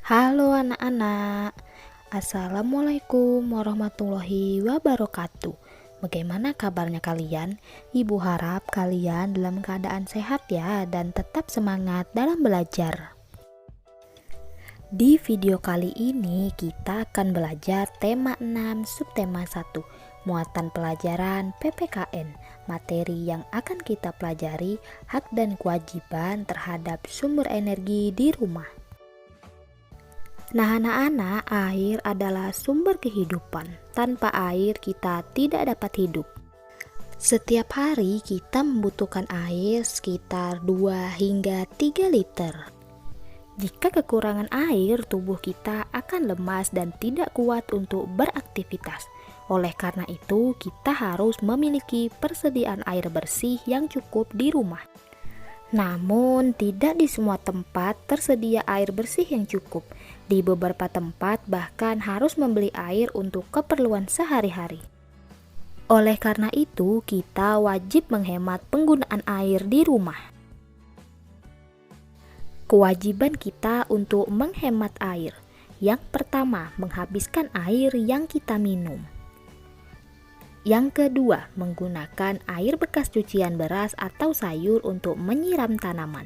Halo anak-anak, Assalamualaikum warahmatullahi wabarakatuh. Bagaimana kabarnya kalian? Ibu harap kalian dalam keadaan sehat ya dan tetap semangat dalam belajar. Di video kali ini kita akan belajar tema 6 subtema 1, muatan pelajaran PPKN. Materi yang akan kita pelajari hak dan kewajiban terhadap sumber energi di rumah. Nah anak-anak, air adalah sumber kehidupan. Tanpa air kita tidak dapat hidup. Setiap hari kita membutuhkan air sekitar 2 hingga 3 liter. Jika kekurangan air, tubuh kita akan lemas dan tidak kuat untuk beraktivitas. Oleh karena itu, kita harus memiliki persediaan air bersih yang cukup di rumah. Namun, tidak di semua tempat tersedia air bersih yang cukup. Di beberapa tempat bahkan harus membeli air untuk keperluan sehari-hari. Oleh karena itu, kita wajib menghemat penggunaan air di rumah. Kewajiban kita untuk menghemat air. Yang pertama, menghabiskan air yang kita minum. Yang kedua, menggunakan air bekas cucian beras atau sayur untuk menyiram tanaman.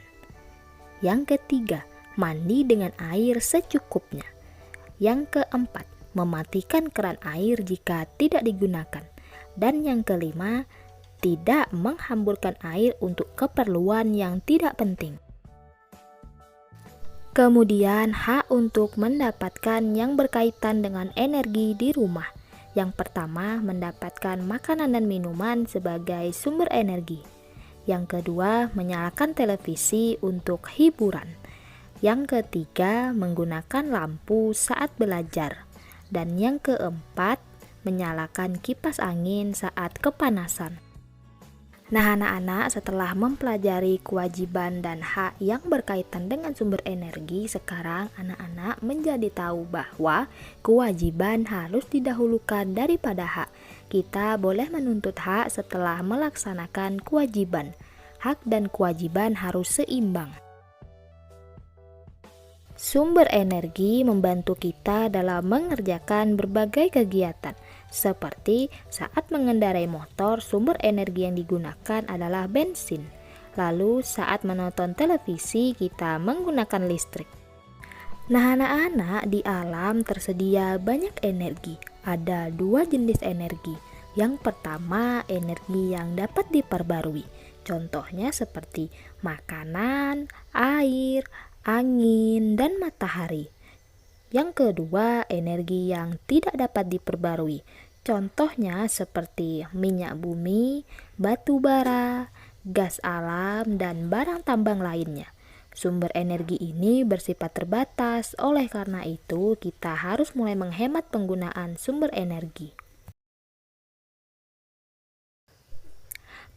Yang ketiga, mandi dengan air secukupnya. Yang keempat, mematikan keran air jika tidak digunakan. Dan yang kelima, tidak menghamburkan air untuk keperluan yang tidak penting. Kemudian, hak untuk mendapatkan yang berkaitan dengan energi di rumah. Yang pertama, mendapatkan makanan dan minuman sebagai sumber energi. Yang kedua, menyalakan televisi untuk hiburan. Yang ketiga, menggunakan lampu saat belajar. Dan yang keempat, menyalakan kipas angin saat kepanasan. Nah anak-anak, setelah mempelajari kewajiban dan hak yang berkaitan dengan sumber energi, sekarang anak-anak menjadi tahu bahwa kewajiban harus didahulukan daripada hak. Kita boleh menuntut hak setelah melaksanakan kewajiban. Hak dan kewajiban harus seimbang. Sumber energi membantu kita dalam mengerjakan berbagai kegiatan. Seperti saat mengendarai motor, sumber energi yang digunakan adalah bensin. Lalu saat menonton televisi, kita menggunakan listrik. Nah anak-anak, di alam tersedia banyak energi. Ada 2 jenis energi. Yang pertama, energi yang dapat diperbarui. Contohnya seperti makanan, air, angin, dan matahari. Yang kedua, energi yang tidak dapat diperbarui. Contohnya seperti minyak bumi, batu bara, gas alam, dan barang tambang lainnya. Sumber energi ini bersifat terbatas, oleh karena itu kita harus mulai menghemat penggunaan sumber energi.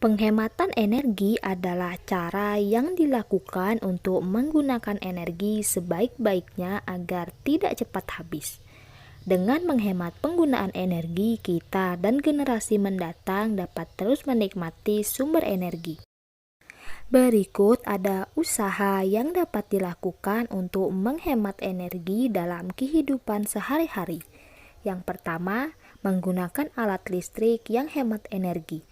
Penghematan energi adalah cara yang dilakukan untuk menggunakan energi sebaik-baiknya agar tidak cepat habis. Dengan menghemat penggunaan energi, kita dan generasi mendatang dapat terus menikmati sumber energi. Berikut ada usaha yang dapat dilakukan untuk menghemat energi dalam kehidupan sehari-hari. Yang pertama, menggunakan alat listrik yang hemat energi.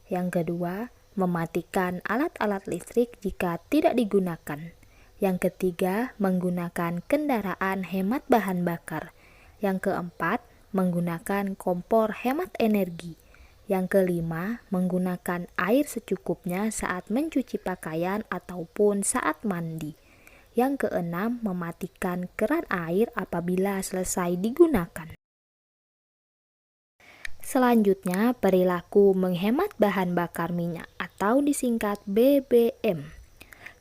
Yang kedua, mematikan alat-alat listrik jika tidak digunakan. Yang ketiga, menggunakan kendaraan hemat bahan bakar. Yang keempat, menggunakan kompor hemat energi. Yang kelima, menggunakan air secukupnya saat mencuci pakaian ataupun saat mandi. Yang keenam, mematikan keran air apabila selesai digunakan. Selanjutnya, perilaku menghemat bahan bakar minyak atau disingkat BBM.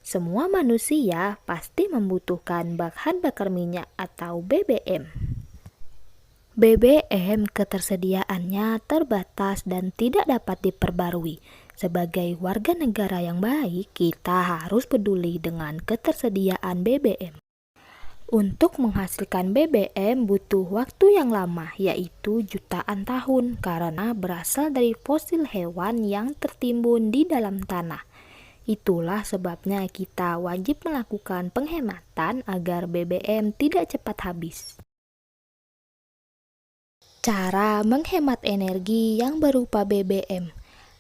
Semua manusia pasti membutuhkan bahan bakar minyak atau BBM. BBM ketersediaannya terbatas dan tidak dapat diperbarui. Sebagai warga negara yang baik, kita harus peduli dengan ketersediaan BBM. Untuk menghasilkan BBM butuh waktu yang lama, yaitu jutaan tahun, karena berasal dari fosil hewan yang tertimbun di dalam tanah. Itulah sebabnya kita wajib melakukan penghematan agar BBM tidak cepat habis. Cara menghemat energi yang berupa BBM.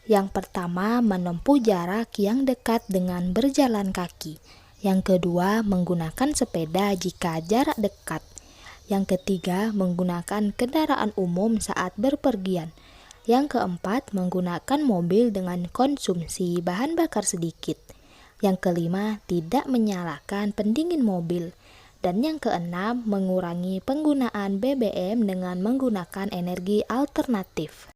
Yang pertama, menempuh jarak yang dekat dengan berjalan kaki. Yang kedua, menggunakan sepeda jika jarak dekat. Yang ketiga, menggunakan kendaraan umum saat berpergian. Yang keempat, menggunakan mobil dengan konsumsi bahan bakar sedikit. Yang kelima, tidak menyalakan pendingin mobil. Dan yang keenam, mengurangi penggunaan BBM dengan menggunakan energi alternatif.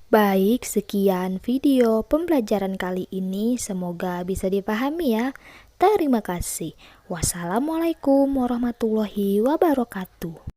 Baik, sekian video pembelajaran kali ini. Semoga bisa dipahami ya. Terima kasih. Wassalamualaikum warahmatullahi wabarakatuh.